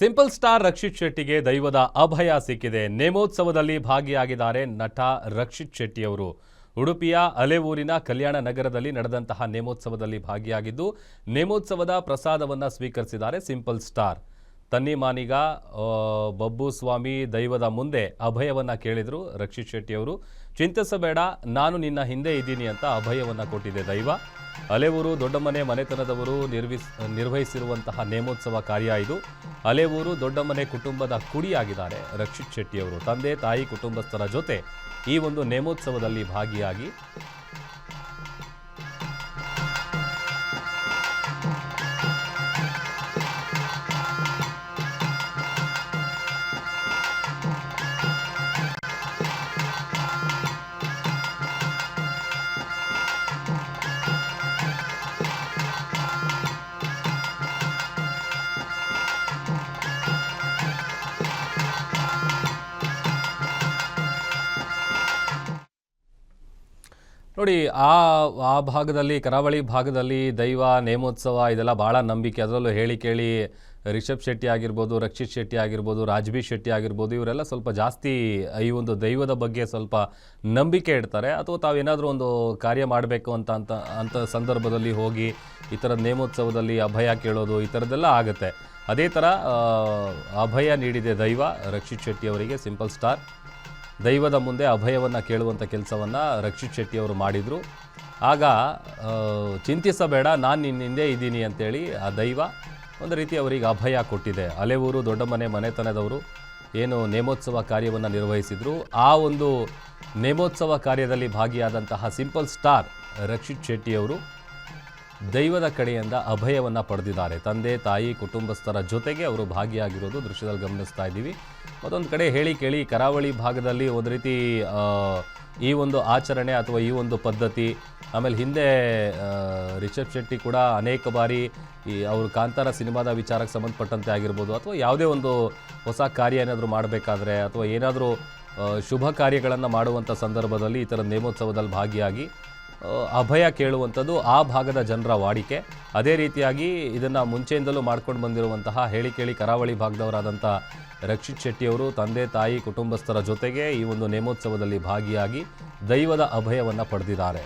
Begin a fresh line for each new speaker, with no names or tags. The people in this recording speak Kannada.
ಸಿಂಪಲ್ ಸ್ಟಾರ್ ರಕ್ಷಿತ್ ಶೆಟ್ಟಿಗೆ ದೈವದ ಅಭಯ ಸಿಕ್ಕಿದೆ. ನೇಮೋತ್ಸವದಲ್ಲಿ ಭಾಗಿಯಾಗಿದ್ದಾರೆ ನಟ ರಕ್ಷಿತ್ ಶೆಟ್ಟಿ ಅವರು. ಉಡುಪಿಯ ಅಲೆಊರಿನ ಕಲ್ಯಾಣ ನಗರದಲ್ಲಿ ನಡೆದಂತಹ ನೇಮೋತ್ಸವದಲ್ಲಿ ಭಾಗಿಯಾಗಿದ್ದು ನೇಮೋತ್ಸವದ ಪ್ರಸಾದವನ್ನು ಸ್ವೀಕರಿಸಿದ್ದಾರೆ ಸಿಂಪಲ್ ಸ್ಟಾರ್. ತನ್ನಿ ಮಾನಿಗ ಬಬ್ಬು ಸ್ವಾಮಿ ದೈವದ ಮುಂದೆ ಅಭಯವನ್ನ ಕೇಳಿದ್ರು ರಕ್ಷಿತ್ ಶೆಟ್ಟಿ ಅವರು. ಚಿಂತಿಸಬೇಡ, ನಾನು ನಿನ್ನ ಹಿಂದೆ ಇದ್ದೀನಿ ಅಂತ ಅಭಯವನ್ನ ಕೊಟ್ಟಿದೆ ದೈವ. ಅಲೆಊರು ದೊಡ್ಡಮನೆ ಮನೆತನದವರು ನಿರ್ವಹಿಸಿರುವಂತಹ ನೇಮೋತ್ಸವ ಕಾರ್ಯ ಇದು. ಅಲೆಊರು ದೊಡ್ಡಮನೆ ಕುಟುಂಬದ ಕುಡಿಯಾಗಿದ್ದಾರೆ ರಕ್ಷಿತ್ ಶೆಟ್ಟಿ ಅವರು. ತಂದೆ ತಾಯಿ ಕುಟುಂಬಸ್ಥರ ಜೊತೆ ಈ ಒಂದು ನೇಮೋತ್ಸವದಲ್ಲಿ ಭಾಗಿಯಾಗಿ ನೋಡಿ, ಆ ಭಾಗದಲ್ಲಿ ಕರಾವಳಿ ಭಾಗದಲ್ಲಿ ದೈವ ನೇಮೋತ್ಸವ ಇದೆಲ್ಲ ಭಾಳ ನಂಬಿಕೆ. ಅದರಲ್ಲೂ ಹೇಳಿ ಕೇಳಿ ರಿಷಬ್ ಶೆಟ್ಟಿ ಆಗಿರ್ಬೋದು, ರಕ್ಷಿತ್ ಶೆಟ್ಟಿ ಆಗಿರ್ಬೋದು, ರಾಜ್ಬಿ ಶೆಟ್ಟಿ ಆಗಿರ್ಬೋದು, ಇವರೆಲ್ಲ ಸ್ವಲ್ಪ ಜಾಸ್ತಿ ಈ ಒಂದು ದೈವದ ಬಗ್ಗೆ ಸ್ವಲ್ಪ ನಂಬಿಕೆ ಇಡ್ತಾರೆ. ಅಥವಾ ತಾವೇನಾದರೂ ಒಂದು ಕಾರ್ಯ ಮಾಡಬೇಕು ಅಂತ ಸಂದರ್ಭದಲ್ಲಿ ಹೋಗಿ ಈ ಥರದ ನೇಮೋತ್ಸವದಲ್ಲಿ ಅಭಯ ಕೇಳೋದು ಈ ಥರದ್ದೆಲ್ಲ ಆಗುತ್ತೆ. ಅದೇ ಥರ ಅಭಯ ನೀಡಿದೆ ದೈವ ರಕ್ಷಿತ್ ಶೆಟ್ಟಿ ಅವರಿಗೆ. ಸಿಂಪಲ್ ಸ್ಟಾರ್ ದೈವದ ಮುಂದೆ ಅಭಯವನ್ನು ಕೇಳುವಂಥ ಕೆಲಸವನ್ನು ರಕ್ಷಿತ್ ಶೆಟ್ಟಿ ಅವರು ಮಾಡಿದರು. ಆಗ ಚಿಂತಿಸಬೇಡ, ನಾನು ನಿನ್ನ ಹಿಂದೆ ಇದ್ದೀನಿ ಅಂತೇಳಿ ಆ ದೈವ ಒಂದು ರೀತಿ ಅವರಿಗೆ ಅಭಯ ಕೊಟ್ಟಿದೆ. ಅಲೆಊರು ದೊಡ್ಡಮನೆ ಮನೆತನದವರು ಏನು ನೇಮೋತ್ಸವ ಕಾರ್ಯವನ್ನು ನಿರ್ವಹಿಸಿದರು, ಆ ಒಂದು ನೇಮೋತ್ಸವ ಕಾರ್ಯದಲ್ಲಿ ಭಾಗಿಯಾದಂತಹ ಸಿಂಪಲ್ ಸ್ಟಾರ್ ರಕ್ಷಿತ್ ಶೆಟ್ಟಿ ಅವರು ದೈವದ ಕಡೆಯಿಂದ ಅಭಯವನ್ನು ಪಡೆದಿದ್ದಾರೆ. ತಂದೆ ತಾಯಿ ಕುಟುಂಬಸ್ಥರ ಜೊತೆಗೆ ಅವರು ಭಾಗಿಯಾಗಿರೋದು ದೃಶ್ಯದಲ್ಲಿ ಗಮನಿಸ್ತಾ ಇದ್ದೀವಿ. ಮತ್ತೊಂದು ಕಡೆ ಹೇಳಿ ಕೇಳಿ ಕರಾವಳಿ ಭಾಗದಲ್ಲಿ ಒಂದು ರೀತಿ ಈ ಒಂದು ಆಚರಣೆ ಅಥವಾ ಈ ಒಂದು ಪದ್ಧತಿ, ಆಮೇಲೆ ಹಿಂದೆ ರಿಷಬ್ ಶೆಟ್ಟಿ ಕೂಡ ಅನೇಕ ಬಾರಿ ಅವರು ಕಾಂತಾರ ಸಿನಿಮಾದ ವಿಚಾರಕ್ಕೆ ಸಂಬಂಧಪಟ್ಟಂತೆ ಆಗಿರ್ಬೋದು, ಅಥವಾ ಯಾವುದೇ ಒಂದು ಹೊಸ ಕಾರ್ಯ ಏನಾದರೂ ಮಾಡಬೇಕಾದ್ರೆ ಅಥವಾ ಏನಾದರೂ ಶುಭ ಕಾರ್ಯಗಳನ್ನು ಮಾಡುವಂಥ ಸಂದರ್ಭದಲ್ಲಿ ಈ ಥರ ನೇಮೋತ್ಸವದಲ್ಲಿ ಭಾಗಿಯಾಗಿ ಅಭಯ ಕೇಳುವಂಥದ್ದು ಆ ಭಾಗದ ಜನರ ವಾಡಿಕೆ. ಅದೇ ರೀತಿಯಾಗಿ ಇದನ್ನು ಮುಂಚೆಯಿಂದಲೂ ಮಾಡ್ಕೊಂಡು ಬಂದಿರುವಂತಹ ಹೇಳಿ ಕೇಳಿ ಕರಾವಳಿ ಭಾಗದವರಾದಂಥ ರಕ್ಷಿತ್ ಶೆಟ್ಟಿಯವರು ತಂದೆ ತಾಯಿ ಕುಟುಂಬಸ್ಥರ ಜೊತೆಗೆ ಈ ಒಂದು ನೇಮೋತ್ಸವದಲ್ಲಿ ಭಾಗಿಯಾಗಿ ದೈವದ ಅಭಯವನ್ನು ಪಡೆದಿದ್ದಾರೆ.